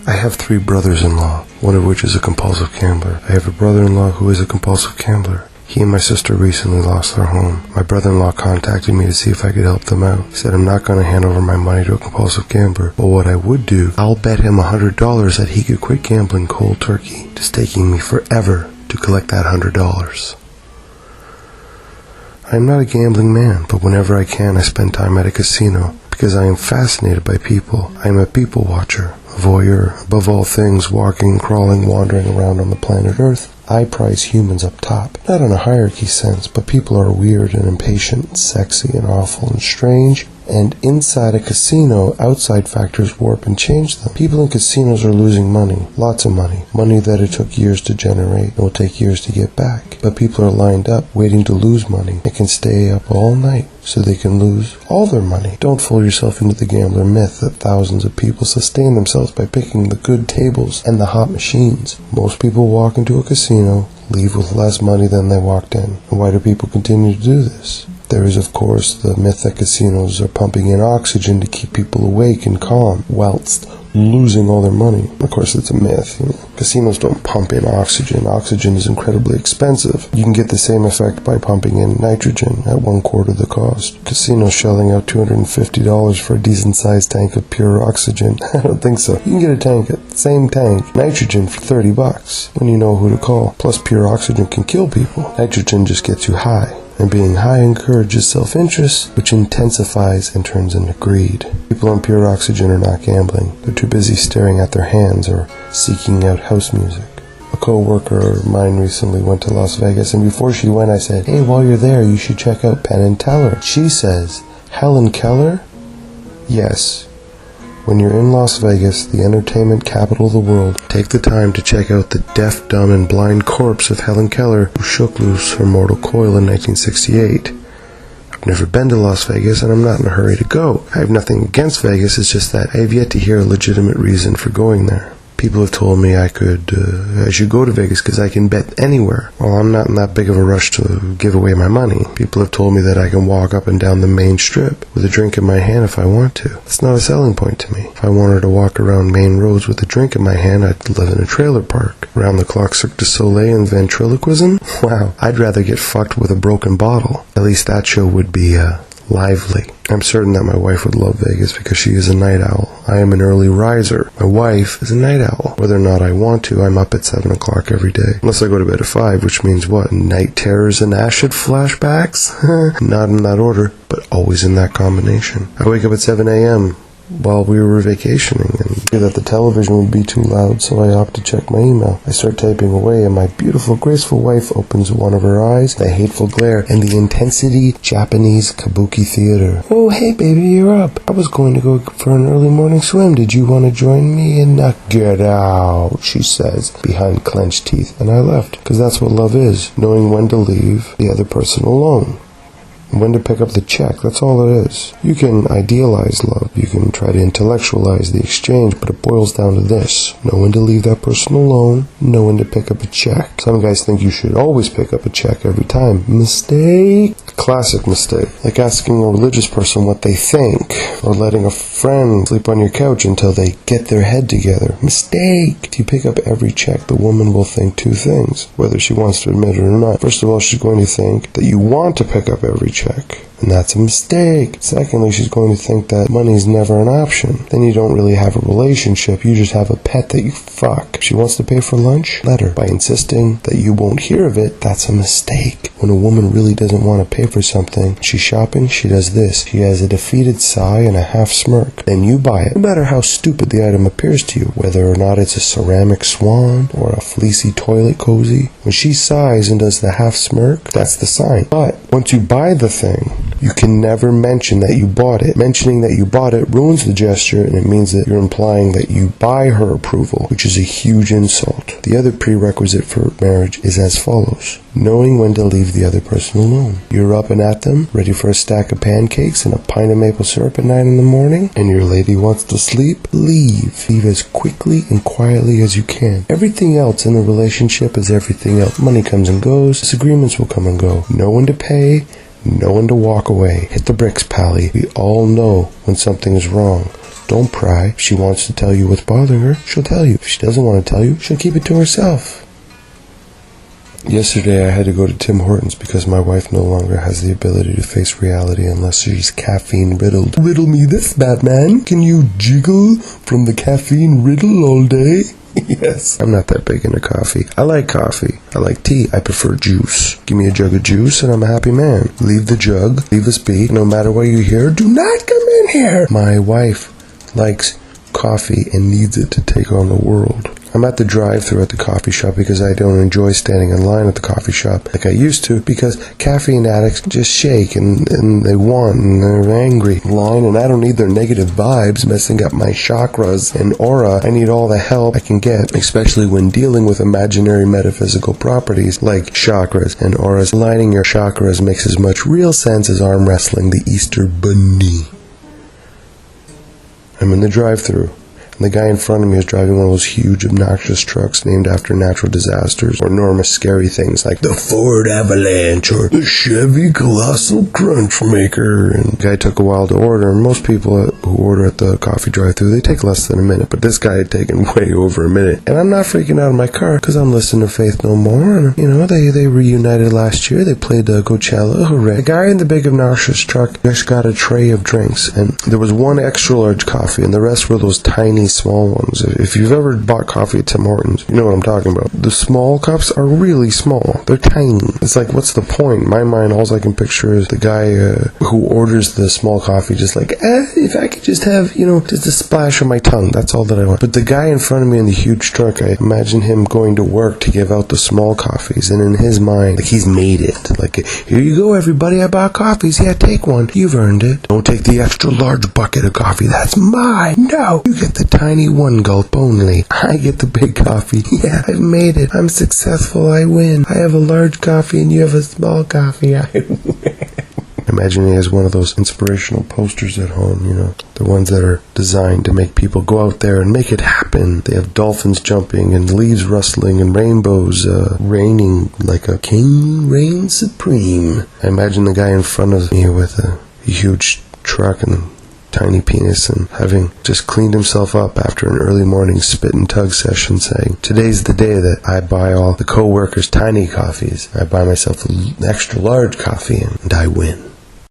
I have 3 brothers-in-law, one of which is a compulsive gambler. I have a brother-in-law who is a compulsive gambler. He and my sister recently lost their home. My brother-in-law contacted me to see if I could help them out. He said, I'm not going to hand over my money to a compulsive gambler, but what I would do, I'll bet him $100 that he could quit gambling cold turkey. It is taking me forever to collect that $100. I am not a gambling man, but whenever I can, I spend time at a casino because I am fascinated by people. I am a people watcher, a voyeur, above all things, walking, crawling, wandering around on the planet Earth. I prize humans up top, not in a hierarchy sense, but people are weird and impatient and sexy and awful and strange. And inside a casino, outside factors warp and change them. People in casinos are losing money, lots of money, money that it took years to generate and will take years to get back. But people are lined up, waiting to lose money. They can stay up all night so they can lose all their money. Don't fool yourself into the gambler myth that thousands of people sustain themselves by picking the good tables and the hot machines. Most people walk into a casino, leave with less money than they walked in. And why do people continue to do this? There is, of course, the myth that casinos are pumping in oxygen to keep people awake and calm whilst losing all their money. Of course, it's a myth. Casinos don't pump in oxygen. Oxygen is incredibly expensive. You can get the same effect by pumping in nitrogen at 1/4 the cost. Casinos shelling out $250 for a decent-sized tank of pure oxygen. I don't think so. You can get a tank at the same tank, nitrogen, for $30 when you know who to call. Plus, pure oxygen can kill people. Nitrogen just gets you high. And being high encourages self-interest, which intensifies and turns into greed. People on pure oxygen are not gambling. They're too busy staring at their hands or seeking out house music. A co-worker of mine recently went to Las Vegas, and before she went, I said, hey, while you're there, you should check out Penn & Teller. She says, Helen Keller? Yes. When you're in Las Vegas, the entertainment capital of the world, take the time to check out the deaf, dumb, and blind corpse of Helen Keller, who shook loose her mortal coil in 1968. I've never been to Las Vegas, and I'm not in a hurry to go. I have nothing against Vegas, it's just that I have yet to hear a legitimate reason for going there. People have told me I should go to Vegas because I can bet anywhere. Well, I'm not in that big of a rush to give away my money. People have told me that I can walk up and down the main strip with a drink in my hand if I want to. It's not a selling point to me. If I wanted to walk around main roads with a drink in my hand, I'd live in a trailer park. Round-the-clock Cirque du Soleil and ventriloquism? Wow, I'd rather get fucked with a broken bottle. At least that show would be, lively. I'm certain that my wife would love Vegas because she is a night owl. I am an early riser. My wife is a night owl. Whether or not I want to, I'm up at 7 o'clock every day. Unless I go to bed at 5, which means what? Night terrors and acid flashbacks? Not in that order, but always in that combination. I wake up at 7 a.m. while we were vacationing and knew that the television would be too loud, so I opt to check my email. I start typing away, and my beautiful, graceful wife opens one of her eyes, the hateful glare, and the intensity Japanese kabuki theater. Oh, hey baby, you're up. I was going to go for an early morning swim. Did you want to join me? And get out, she says, behind clenched teeth. And I left, because that's what love is, knowing when to leave the other person alone. When to pick up the check, that's all it is. You can idealize love, you can try to intellectualize the exchange, but it boils down to this. Know when to leave that person alone, know when to pick up a check. Some guys think you should always pick up a check every time. Mistake. Classic mistake. Like asking a religious person what they think, or letting a friend sleep on your couch until they get their head together. Mistake. If you pick up every check, the woman will think 2 things, whether she wants to admit it or not. First of all, she's going to think that you want to pick up every check, and that's a mistake. Secondly, she's going to think that money's never an option. Then you don't really have a relationship, you just have a pet that you fuck. If she wants to pay for lunch, let her. By insisting that you won't hear of it, that's a mistake. When a woman really doesn't want to pay for something, she's shopping, she does this. She has a defeated sigh and a half smirk. Then you buy it, no matter how stupid the item appears to you, whether or not it's a ceramic swan or a fleecy toilet cozy. When she sighs and does the half smirk, that's the sign. But once you buy the thing, you can never mention that you bought it. Mentioning that you bought it ruins the gesture, and it means that you're implying that you buy her approval, which is a huge insult. The other prerequisite for marriage is as follows. Knowing when to leave the other person alone. You're up and at them, ready for a stack of pancakes and a pint of maple syrup at 9 in the morning, and your lady wants to sleep? Leave. Leave as quickly and quietly as you can. Everything else in the relationship is everything else. Money comes and goes. Disagreements will come and go. Know when to pay. Know when to walk away. Hit the bricks, Pally. We all know when something is wrong. Don't pry. If she wants to tell you what's bothering her, she'll tell you. If she doesn't want to tell you, she'll keep it to herself. Yesterday I had to go to Tim Hortons because my wife no longer has the ability to face reality unless she's caffeine riddled. Riddle me this, Batman. Can you jiggle from the caffeine riddle all day? Yes. I'm not that big into coffee. I like coffee. I like tea. I prefer juice. Give me a jug of juice and I'm a happy man. Leave the jug. Leave us be. No matter what you hear, do not come in here. My wife likes coffee and needs it to take on the world. I'm at the drive-thru at the coffee shop because I don't enjoy standing in line at the coffee shop like I used to, because caffeine addicts just shake and they want and they're angry. Line, and I don't need their negative vibes messing up my chakras and aura. I need all the help I can get, especially when dealing with imaginary metaphysical properties like chakras and auras. Aligning your chakras makes as much real sense as arm wrestling the Easter Bunny. I'm in the drive-thru. The guy in front of me is driving one of those huge, obnoxious trucks named after natural disasters or enormous, scary things like the Ford Avalanche or the Chevy Colossal Crunch Maker. And the guy took a while to order, and most people who order at the coffee drive-thru, they take less than a minute, but this guy had taken way over a minute. And I'm not freaking out in my car because I'm listening to Faith No More, and, you know, they reunited last year. They played Coachella. Hooray. The guy in the big, obnoxious truck just got a tray of drinks, and there was one extra large coffee, and the rest were those tiny, small ones. If you've ever bought coffee at Tim Hortons, you know what I'm talking about. The small cups are really small. They're tiny. It's like, what's the point? In my mind, all I can picture is the guy who orders the small coffee just like, if I could just have, just a splash on my tongue. That's all that I want. But the guy in front of me in the huge truck, I imagine him going to work to give out the small coffees, and in his mind, like, he's made it. Like, here you go, everybody. I bought coffees. Yeah, take one. You've earned it. Don't take the extra large bucket of coffee. That's mine. No. You get the tiny one gulp only. I get the big coffee. Yeah, I've made it. I'm successful. I win. I have a large coffee and you have a small coffee. I win. Imagine he has one of those inspirational posters at home, the ones that are designed to make people go out there and make it happen. They have dolphins jumping and leaves rustling and rainbows raining like a king reigns supreme. I imagine the guy in front of me with a huge truck and tiny penis and having just cleaned himself up after an early morning spit and tug session, saying, today's the day that I buy all the co-workers tiny coffees. I buy myself an extra large coffee and I win.